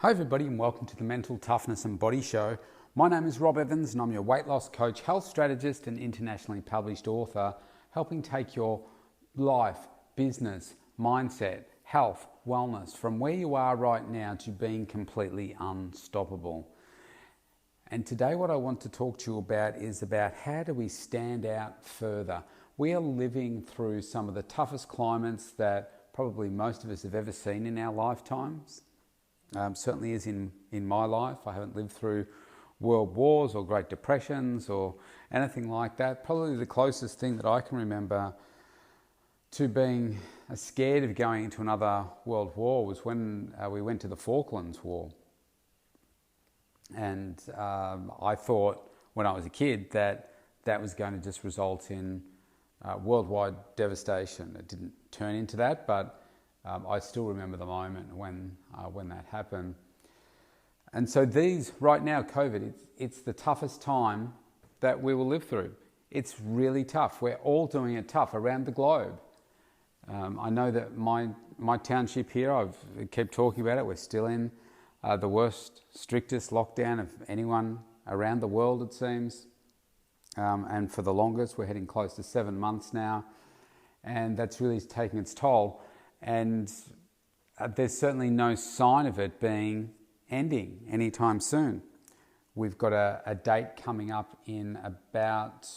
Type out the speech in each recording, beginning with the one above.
Hi everybody and welcome to the Mental Toughness and Body Show. My name is Rob Evans and I'm your weight loss coach, health strategist and internationally published author, helping take your life, business, mindset, health, wellness from where you are right now to being completely unstoppable. And today what I want to talk to you about is about how do we stand out further. We are living through some of the toughest climates that probably most of us have ever seen in our lifetimes. Certainly is in my life. I haven't lived through world wars or Great Depressions or anything like that. Probably the closest thing that I can remember to being scared of going into another world war was when we went to the Falklands War. And I thought when I was a kid that was going to just result in worldwide devastation. It didn't turn into that, but I still remember the moment when that happened. And so right now, COVID, it's the toughest time that we will live through. It's really tough. We're all doing it tough around the globe. I know that my township here, I've kept talking about it, we're still in the worst, strictest lockdown of anyone around the world, it seems. And for the longest, we're heading close to 7 months now. And that's really taking its toll. And there's certainly no sign of it ending anytime soon. We've got a date coming up in about,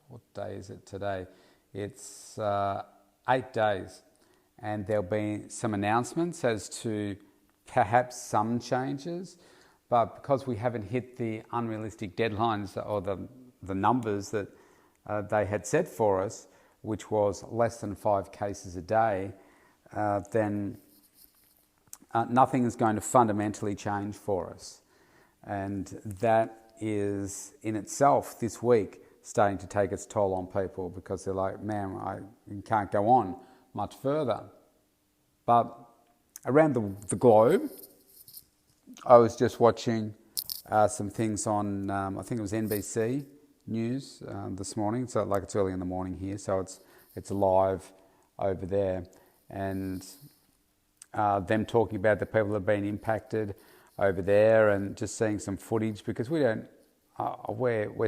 what day is it today? It's 8 days. And there'll be some announcements as to perhaps some changes. But because we haven't hit the unrealistic deadlines or the numbers that they had set for us, which was less than 5 cases a day, then nothing is going to fundamentally change for us. And that is in itself this week starting to take its toll on people because they're like, man, I can't go on much further. But around the globe, I was just watching some things on, I think it was NBC News this morning. So it's early in the morning here, so it's live over there. And them talking about the people that have been impacted over there and just seeing some footage because we're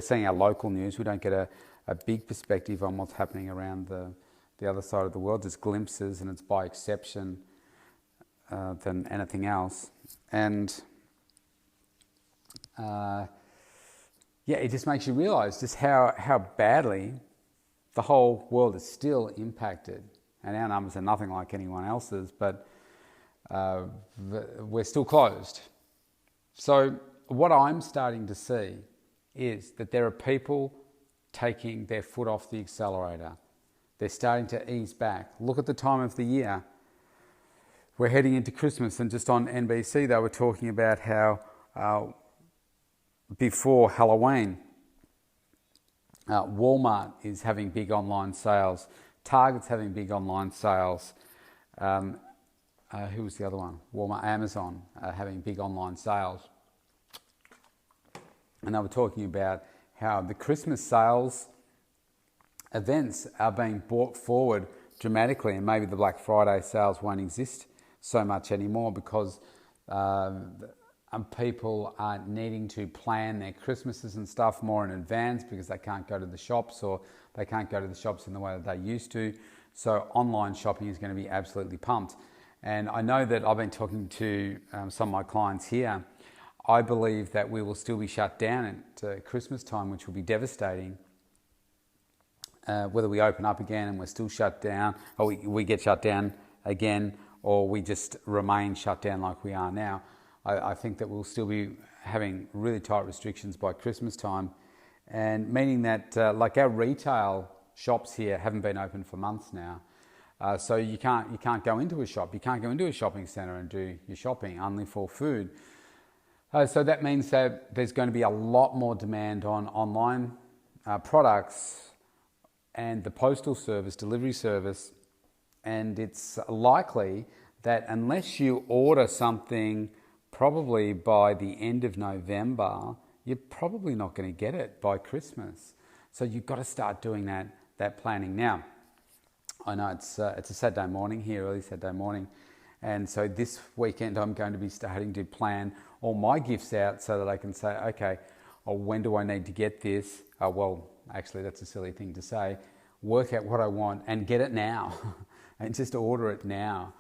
seeing our local news. We don't get a big perspective on what's happening around the other side of the world. Just glimpses, and it's by exception than anything else. And it just makes you realise just how badly the whole world is still impacted. And our numbers are nothing like anyone else's, but we're still closed. So what I'm starting to see is that there are people taking their foot off the accelerator. They're starting to ease back. Look at the time of the year. We're heading into Christmas, and just on NBC they were talking about how before Halloween, Walmart is having big online sales. Target's having big online sales. Who was the other one? Walmart, Amazon having big online sales. And they were talking about how the Christmas sales events are being brought forward dramatically, and maybe the Black Friday sales won't exist so much anymore because people are needing to plan their Christmases and stuff more in advance because they can't go to the shops, or they can't go to the shops in the way that they used to. So online shopping is going to be absolutely pumped. And I know that I've been talking to some of my clients here. I believe that we will still be shut down at Christmas time, which will be devastating. Whether we open up again and we're still shut down, or we get shut down again, or we just remain shut down like we are now. I think that we'll still be having really tight restrictions by Christmas time, and meaning that like our retail shops here haven't been open for months now. So you can't go into a shop, you can't go into a shopping centre and do your shopping, only for food. So that means that there's going to be a lot more demand on online products and the postal service, delivery service, and it's likely that unless you order something probably by the end of November, you're probably not going to get it by Christmas. So you've got to start doing that planning now. I know it's a Saturday morning here, early Saturday morning, And so this weekend I'm going to be starting to plan all my gifts out so that I can say, okay, when do I need to get this? Well, actually that's a silly thing to say. Work out what I want and get it now and just order it now.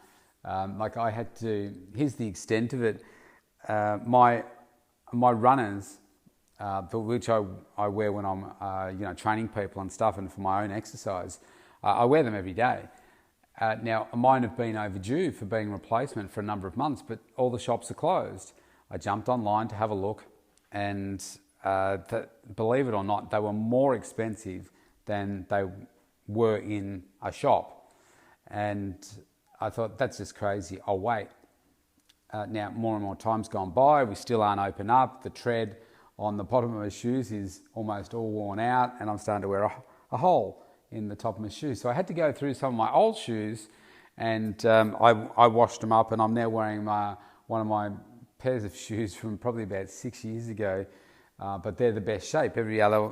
Like I had to, here's the extent of it. My runners, which I wear when I'm training people and stuff and for my own exercise, I wear them every day. Now, mine have been overdue for being replacement for a number of months, but all the shops are closed. I jumped online to have a look, and believe it or not, they were more expensive than they were in a shop. And I thought, that's just crazy, I'll wait. Now, more and more time's gone by, we still aren't open up. The tread on the bottom of my shoes is almost all worn out, and I'm starting to wear a hole in the top of my shoes. So I had to go through some of my old shoes, and I washed them up, and I'm now wearing one of my pairs of shoes from probably about 6 years ago, but they're the best shape. Every other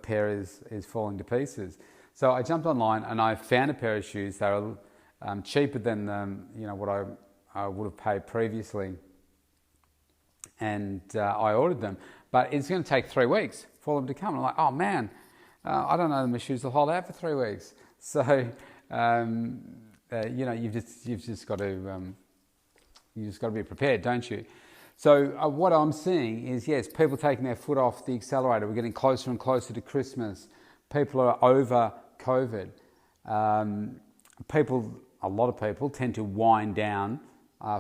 pair is falling to pieces. So I jumped online and I found a pair of shoes. They were cheaper than what I would have paid previously, and I ordered them. But it's going to take 3 weeks for them to come. I'm like, oh man, I don't know, my shoes will hold out for 3 weeks. So you've just got to be prepared, don't you? So what I'm seeing is, yes, people taking their foot off the accelerator. We're getting closer and closer to Christmas. People are over COVID. A lot of people tend to wind down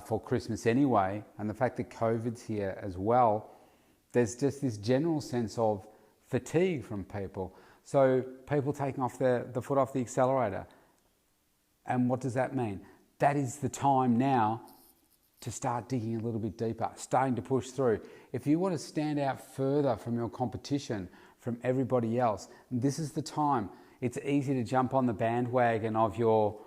for Christmas anyway, and the fact that COVID's here as well, there's just this general sense of fatigue from people. So people taking off the foot off the accelerator. And what does that mean? That is the time now to start digging a little bit deeper, starting to push through. If you want to stand out further from your competition, from everybody else, this is the time. It's easy to jump on the bandwagon of your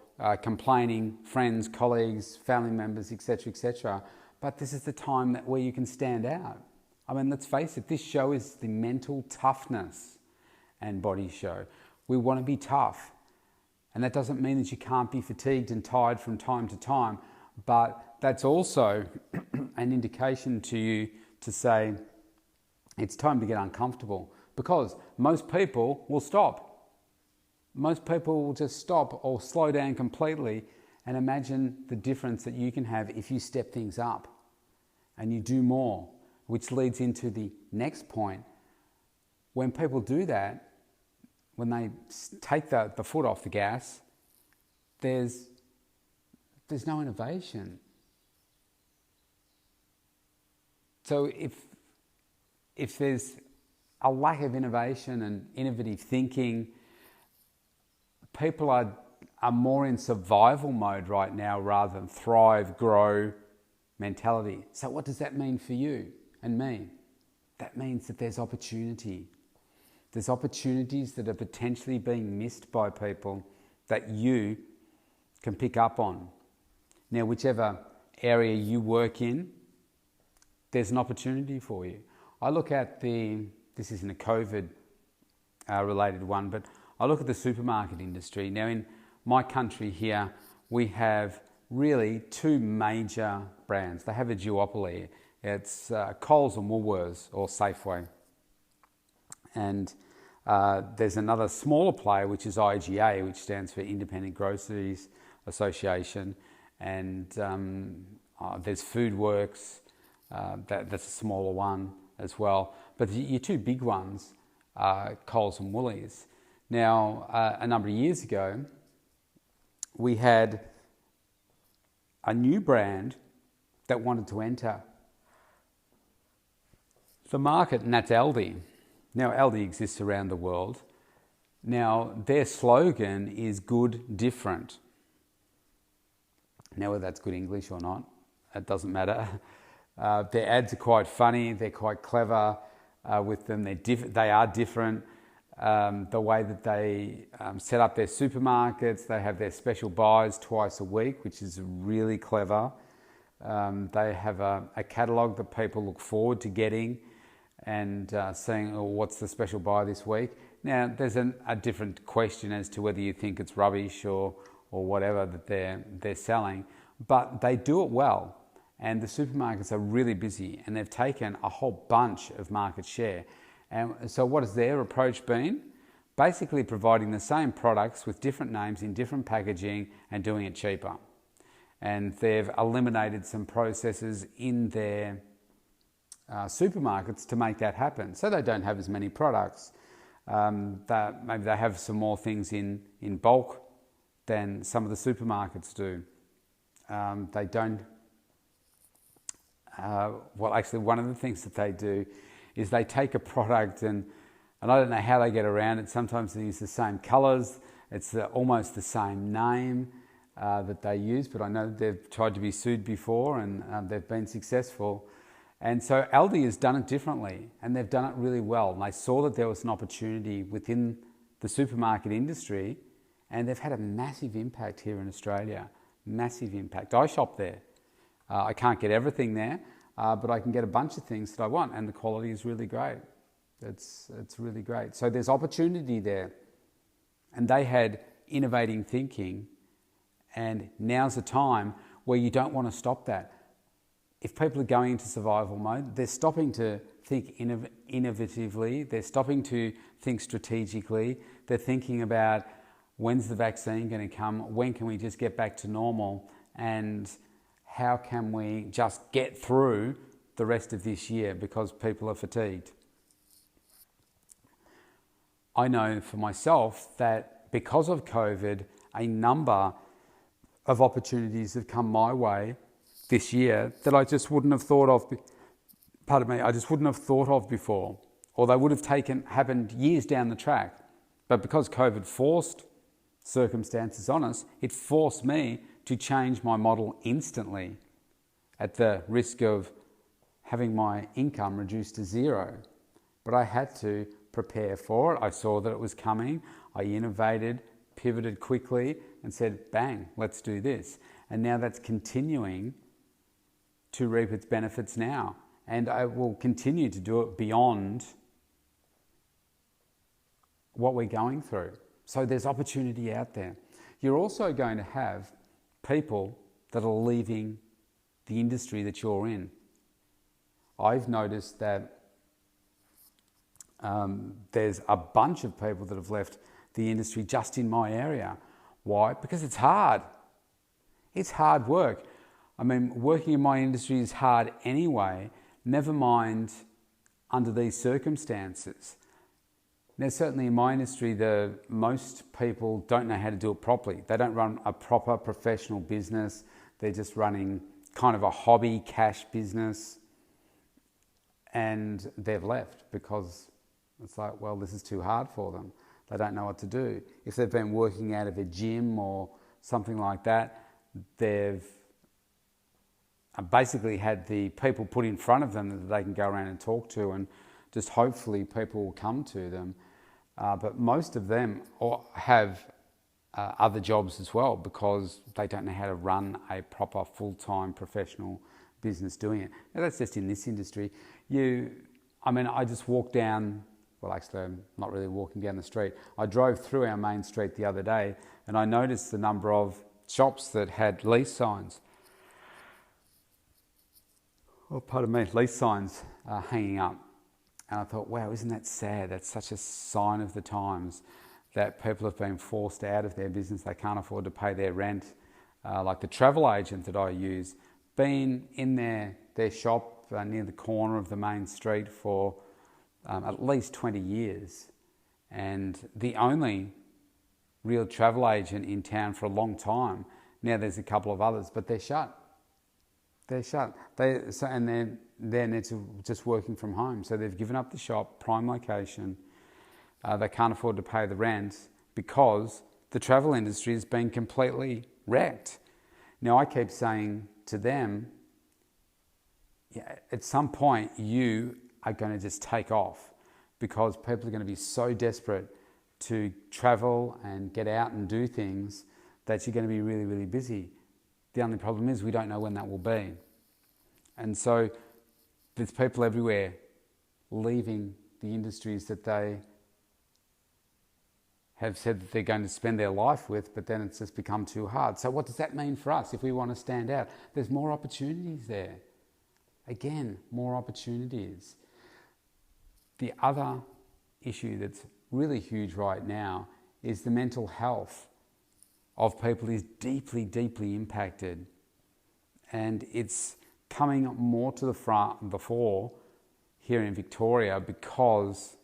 complaining friends, colleagues, family members, etc., but this is the time where you can stand out. I mean, let's face it, this show is the mental toughness and body show. We want to be tough, and that doesn't mean that you can't be fatigued and tired from time to time, but that's also an indication to you to say it's time to get uncomfortable, because most people will stop. Most people will just stop or slow down completely, and imagine the difference that you can have if you step things up and you do more, which leads into the next point. When people do that, when they take the foot off the gas, there's no innovation. So if there's a lack of innovation and innovative thinking, people are more in survival mode right now rather than thrive, grow mentality. So what does that mean for you and me? That means that there's opportunity. There's opportunities that are potentially being missed by people that you can pick up on. Now, whichever area you work in, there's an opportunity for you. I look at this isn't a COVID related one, but I look at the supermarket industry. Now, in my country here, we have really two major brands. They have a duopoly. It's Coles and Woolworths, or Safeway. And there's another smaller player, which is IGA, which stands for Independent Groceries Association. And there's Foodworks, that's a smaller one as well. But your two big ones are Coles and Woolies. Now, a number of years ago, we had a new brand that wanted to enter the market, and that's Aldi. Now, Aldi exists around the world. Now, their slogan is good, different. Now, whether that's good English or not, it doesn't matter. Their ads are quite funny. They're quite clever with them. They are different. The way that they set up their supermarkets, they have their special buys twice a week, which is really clever. They have a catalogue that people look forward to getting and saying, oh, what's the special buy this week? Now, there's a different question as to whether you think it's rubbish or whatever that they're selling. but they do it well. And the supermarkets are really busy and they've taken a whole bunch of market share. And so what has their approach been? Basically providing the same products with different names in different packaging and doing it cheaper. And they've eliminated some processes in their supermarkets to make that happen. So they don't have as many products. Maybe they have some more things in bulk than some of the supermarkets do. They don't. Well, actually, one of the things that they do is they take a product and I don't know how they get around it. Sometimes they use the same colours. It's almost the same name that they use, but I know that they've tried to be sued before and they've been successful. And so Aldi has done it differently and they've done it really well. And they saw that there was an opportunity within the supermarket industry and they've had a massive impact here in Australia. Massive impact. I shop there. I can't get everything there, but I can get a bunch of things that I want and the quality is really great. It's really great. So there's opportunity there. And they had innovating thinking and now's the time where you don't want to stop that. If people are going into survival mode, they're stopping to think innovatively, they're stopping to think strategically, they're thinking about when's the vaccine going to come, when can we just get back to normal, and how can we just get through the rest of this year because people are fatigued. I know for myself that because of COVID, a number of opportunities have come my way this year that I just wouldn't have thought of, I just wouldn't have thought of before, or they would have happened years down the track. But because COVID forced circumstances on us, it forced me to change my model instantly at the risk of having my income reduced to zero. But I had to prepare for it. I saw that it was coming. I innovated, pivoted quickly and said, bang, let's do this. And now that's continuing to reap its benefits now. And I will continue to do it beyond what we're going through. So there's opportunity out there. You're also going to have people that are leaving the industry that you're in. I've noticed that there's a bunch of people that have left the industry just in my area. Why? Because it's hard. It's hard work. I mean, working in my industry is hard anyway, never mind under these circumstances. Now, certainly in my industry, most people don't know how to do it properly. They don't run a proper professional business. They're just running kind of a hobby cash business. And they've left because it's like, well, this is too hard for them. They don't know what to do. If they've been working out of a gym or something like that, they've basically had the people put in front of them that they can go around and talk to, and just hopefully people will come to them. But most of them have other jobs as well because they don't know how to run a proper full-time professional business doing it. Now, that's just in this industry. I just walked down, well, actually I'm not really walking down the street. I drove through our main street the other day and I noticed the number of shops that had lease signs. Lease signs hanging up. And I thought, wow, isn't that sad? That's such a sign of the times that people have been forced out of their business. They can't afford to pay their rent. Like the travel agent that I use, been in their shop near the corner of the main street for at least 20 years. And the only real travel agent in town for a long time. Now there's a couple of others, but they're shut. They're shut. And they're just working from home. So they've given up the shop, prime location. They can't afford to pay the rent because the travel industry has been completely wrecked. Now I keep saying to them, at some point you are going to just take off because people are going to be so desperate to travel and get out and do things that you're going to be really, really busy. The only problem is we don't know when that will be. And so there's people everywhere leaving the industries that they have said that they're going to spend their life with, but then it's just become too hard. So what does that mean for us if we want to stand out? There's more opportunities there. Again, more opportunities. The other issue that's really huge right now is the mental health of people is deeply, deeply impacted. And it's coming more to the fore here in Victoria because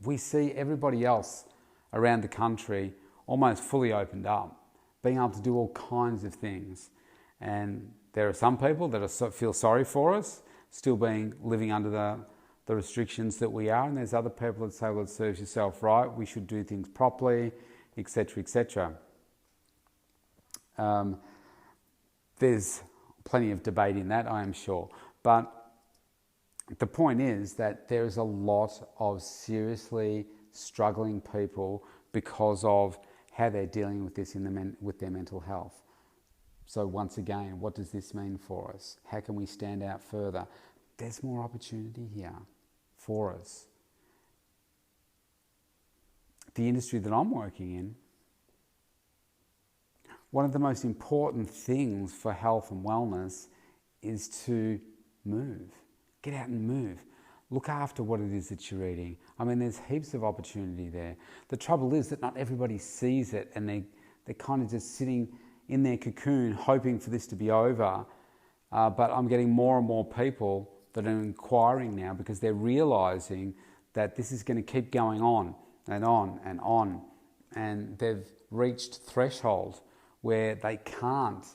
we see everybody else around the country almost fully opened up, being able to do all kinds of things. And there are some people that feel sorry for us, still living under the restrictions that we are, and there's other people that say, well, it serves yourself right, we should do things properly, etc., etc. There's plenty of debate in that, I am sure. But the point is that there is a lot of seriously struggling people because of how they're dealing with this with their mental health. So once again, what does this mean for us? How can we stand out further? There's more opportunity here for us. The industry that I'm working in, one of the most important things for health and wellness is to move. Get out and move. Look after what it is that you're eating. I mean, there's heaps of opportunity there. The trouble is that not everybody sees it, and they're kind of just sitting in their cocoon hoping for this to be over. But I'm getting more and more people that are inquiring now because they're realising that this is going to keep going on and on and on. And they've reached threshold where they can't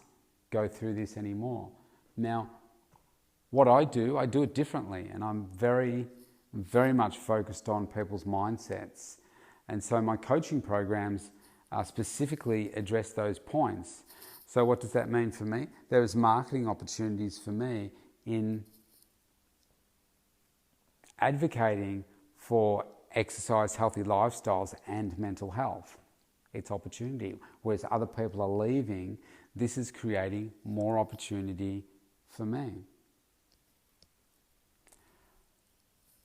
go through this anymore. Now, what I do it differently, and I'm very, very much focused on people's mindsets. And so my coaching programs specifically address those points. So what does that mean for me? There's marketing opportunities for me in advocating for exercise, healthy lifestyles and mental health. It's opportunity. Whereas other people are leaving, this is creating more opportunity for me.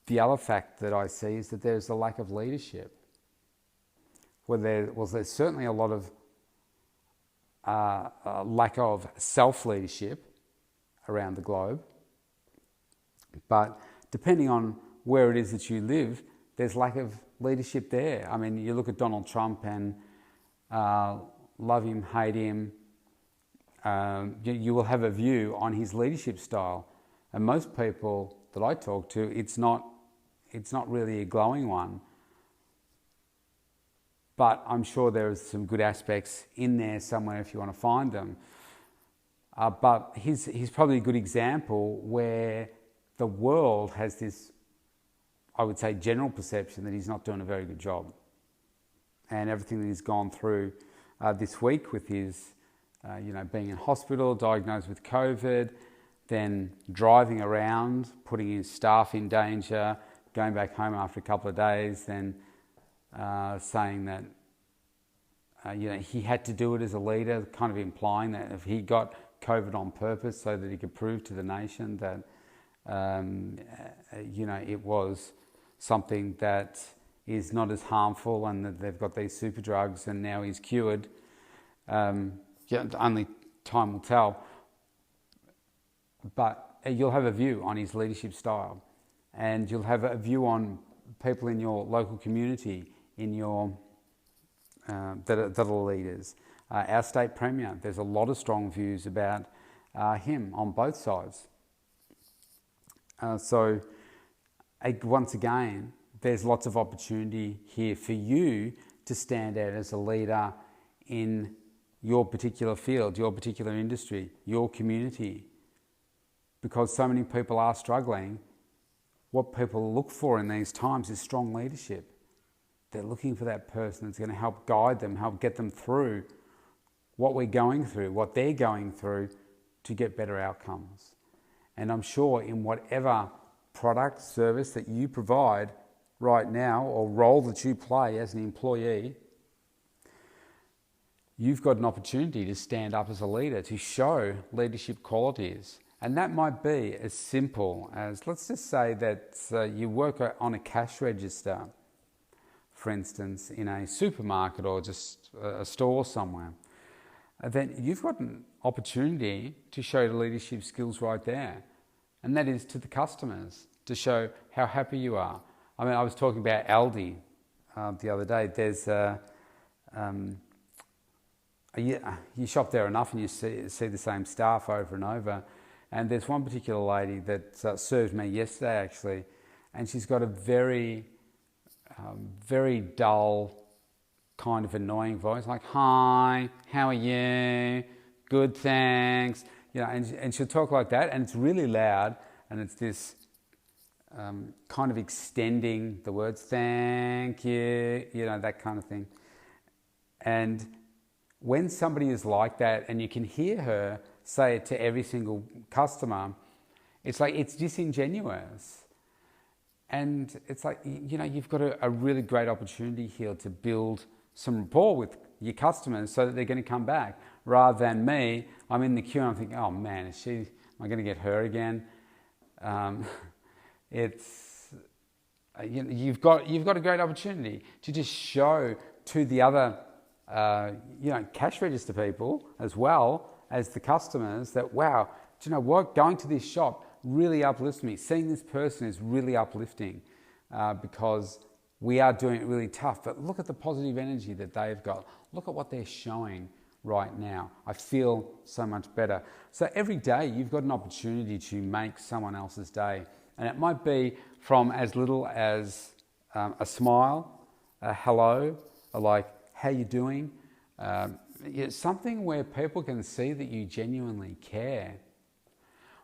The other fact that I see is that there's a lack of leadership. There's certainly a lot of lack of self-leadership around the globe. But depending on where it is that you live, there's lack of leadership there. I mean, you look at Donald Trump and love him, hate him, you will have a view on his leadership style. And most people that I talk to, it's not really a glowing one. But I'm sure there are some good aspects in there somewhere if you want to find them. But he's probably a good example where the world has this, I would say, general perception that he's not doing a very good job. And everything that he's gone through this week with his, being in hospital, diagnosed with COVID, then driving around, putting his staff in danger, going back home after a couple of days, then saying that he had to do it as a leader, kind of implying that if he got COVID on purpose so that he could prove to the nation that it was something that is not as harmful and that they've got these super drugs and now he's cured. Only time will tell. But you'll have a view on his leadership style, and you'll have a view on people in your local community, in your that are leaders. Our state premier, there's a lot of strong views about him on both sides. So once again, there's lots of opportunity here for you to stand out as a leader in your particular field, your particular industry, your community. Because so many people are struggling, what people look for in these times is strong leadership. They're looking for that person that's going to help guide them, help get them through what we're going through, what they're going through, to get better outcomes. And I'm sure in whatever product, service that you provide right now, or role that you play as an employee, you've got an opportunity to stand up as a leader, to show leadership qualities. And that might be as simple as, let's just say that you work on a cash register for instance, in a supermarket or just a store somewhere, then you've got an opportunity to show the leadership skills right there. And that is to the customers, to show how happy you are. I mean, I was talking about Aldi the other day. There's you shop there enough and you see the same staff over and over. And there's one particular lady that served me yesterday actually, and she's got a very dull, kind of annoying voice, like, "Hi, how are you? Good, thanks." You know, and she'll talk like that, and it's really loud, and it's this kind of extending the words, "thank you," you know, that kind of thing. And when somebody is like that, and you can hear her say it to every single customer, it's like, it's disingenuous. And it's like, you know, you've got a really great opportunity here to build some rapport with your customers so that they're going to come back, rather than me. I'm in the queue and I'm thinking, oh man, am I going to get her again? You've got a great opportunity to just show to the other cash register people as well as the customers that, wow, do you know what? Going to this shop really uplifts me. Seeing this person is really uplifting because we are doing it really tough. But look at the positive energy that they've got. Look at what they're showing right now. I feel so much better. So every day you've got an opportunity to make someone else's day. And it might be from as little as a smile, a hello, a like, how you doing? Something where people can see that you genuinely care.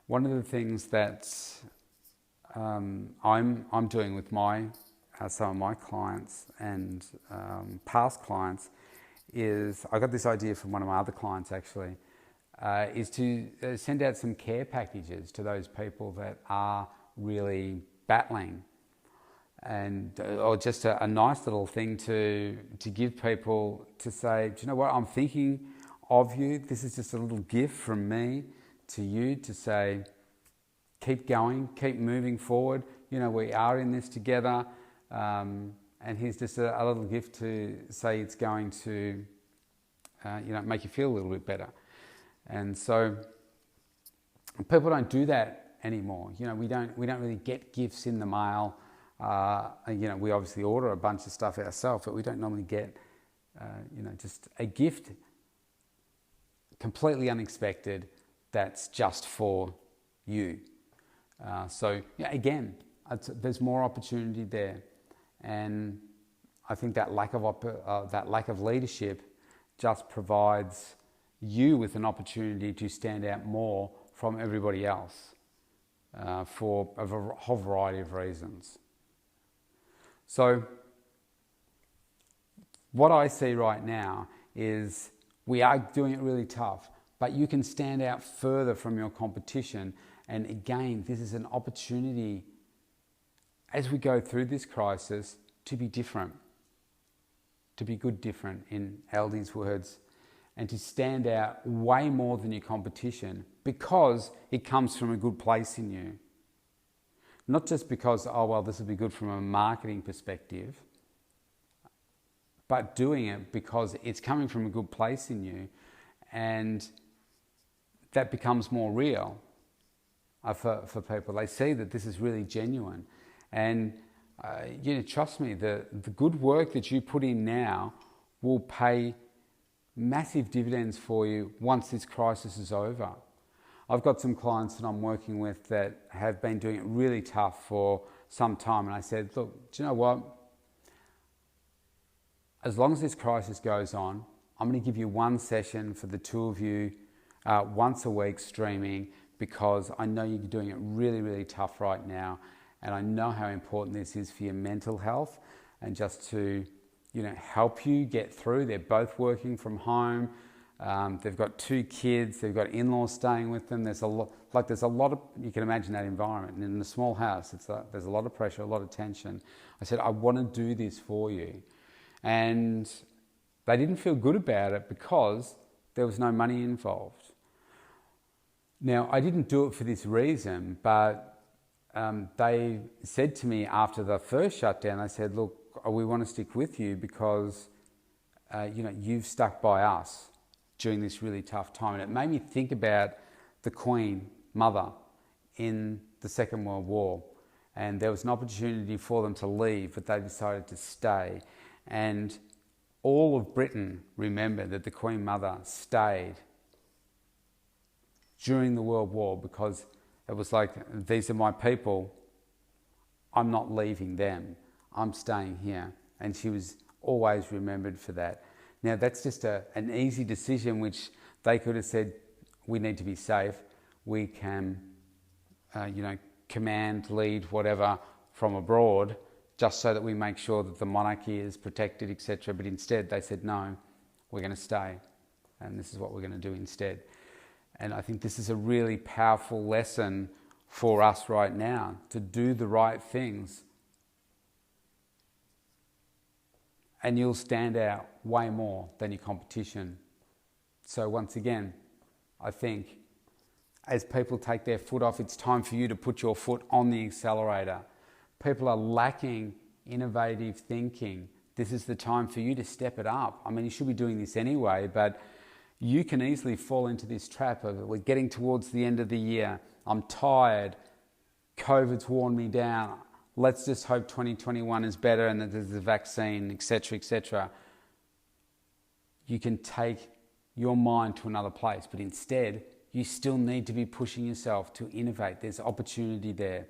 One of the things that I'm doing with some of my clients and past clients is, I got this idea from one of my other clients actually, is to send out some care packages to those people that are really battling, and or just a nice little thing to give people, to say, do you know what, I'm thinking of you. This is just a little gift from me to you to say, keep going, keep moving forward. You know, we are in this together. And here's just a little gift to say it's going to, make you feel a little bit better. And so people don't do that anymore. You know, we don't really get gifts in the mail. We obviously order a bunch of stuff ourselves, but we don't normally get, just a gift completely unexpected that's just for you. Again, there's more opportunity there. And I think that lack of leadership just provides you with an opportunity to stand out more from everybody else for a whole variety of reasons. So what I see right now is we are doing it really tough, but you can stand out further from your competition. And again, this is an opportunity as we go through this crisis to be different, to be good different in Aldi's words, and to stand out way more than your competition because it comes from a good place in you. Not just because, oh, well, this will be good from a marketing perspective, but doing it because it's coming from a good place in you, and that becomes more real for people. They see that this is really genuine. And trust me, the good work that you put in now will pay massive dividends for you once this crisis is over. I've got some clients that I'm working with that have been doing it really tough for some time, and I said, look, do you know what? As long as this crisis goes on, I'm going to give you one session for the two of you once a week streaming, because I know you're doing it really, really tough right now. And I know how important this is for your mental health, and just to, help you get through. They're both working from home. They've got 2 kids. They've got in-laws staying with them. There's a lot of, you can imagine that environment. And in a small house, there's a lot of pressure, a lot of tension. I said, I want to do this for you. And they didn't feel good about it because there was no money involved. Now, I didn't do it for this reason, but they said to me after the first shutdown, they said, look, we want to stick with you because you've stuck by us during this really tough time. And it made me think about the Queen Mother in the Second World War. And there was an opportunity for them to leave, but they decided to stay. And all of Britain remembered that the Queen Mother stayed during the World War because it was like, these are my people, I'm not leaving them, I'm staying here. And she was always remembered for that. Now that's just an easy decision which they could have said, we need to be safe, we can command, lead, whatever from abroad, just so that we make sure that the monarchy is protected, etc. But instead they said, no, we're going to stay, and this is what we're going to do instead. And I think this is a really powerful lesson for us right now, to do the right things. And you'll stand out way more than your competition. So once again, I think as people take their foot off, it's time for you to put your foot on the accelerator. People are lacking innovative thinking. This is the time for you to step it up. I mean, you should be doing this anyway, but you can easily fall into this trap of, we're getting towards the end of the year, I'm tired, COVID's worn me down, let's just hope 2021 is better and that there's a vaccine, etc., etc. You can take your mind to another place, but instead, you still need to be pushing yourself to innovate. There's opportunity there.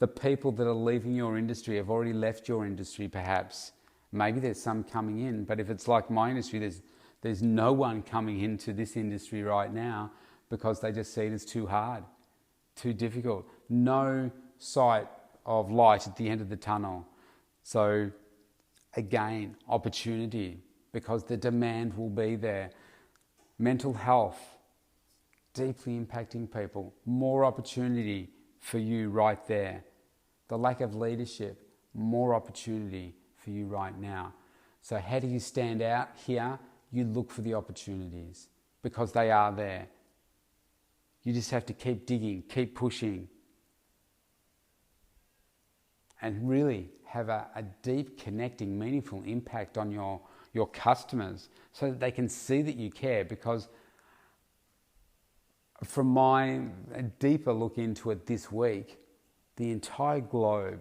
The people that are leaving your industry have already left your industry, perhaps. Maybe there's some coming in, but if it's like my industry, there's no one coming into this industry right now because they just see it as too hard, too difficult. No sight of light at the end of the tunnel. So again, opportunity, because the demand will be there. Mental health, deeply impacting people, more opportunity for you right there. The lack of leadership, more opportunity for you right now. So how do you stand out here? You look for the opportunities because they are there. You just have to keep digging, keep pushing, and really have a deep, connecting, meaningful impact on your customers so that they can see that you care. Because from my deeper look into it this week, the entire globe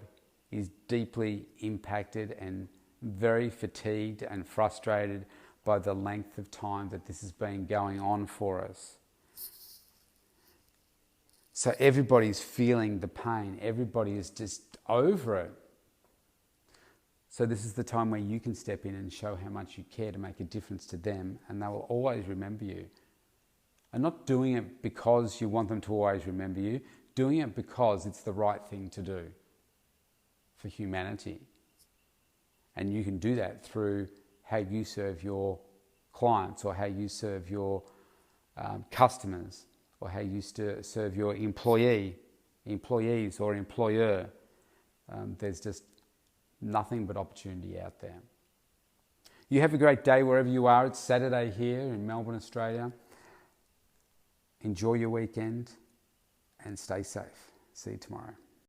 is deeply impacted and very fatigued and frustrated by the length of time that this has been going on for us. So everybody's feeling the pain. Everybody is just over it. So this is the time where you can step in and show how much you care to make a difference to them, and they will always remember you. And not doing it because you want them to always remember you, doing it because it's the right thing to do for humanity. And you can do that through how you serve your clients, or how you serve your customers, or how you serve your employees or employer. There's just nothing but opportunity out there. You have a great day wherever you are. It's Saturday here in Melbourne, Australia. Enjoy your weekend and stay safe. See you tomorrow.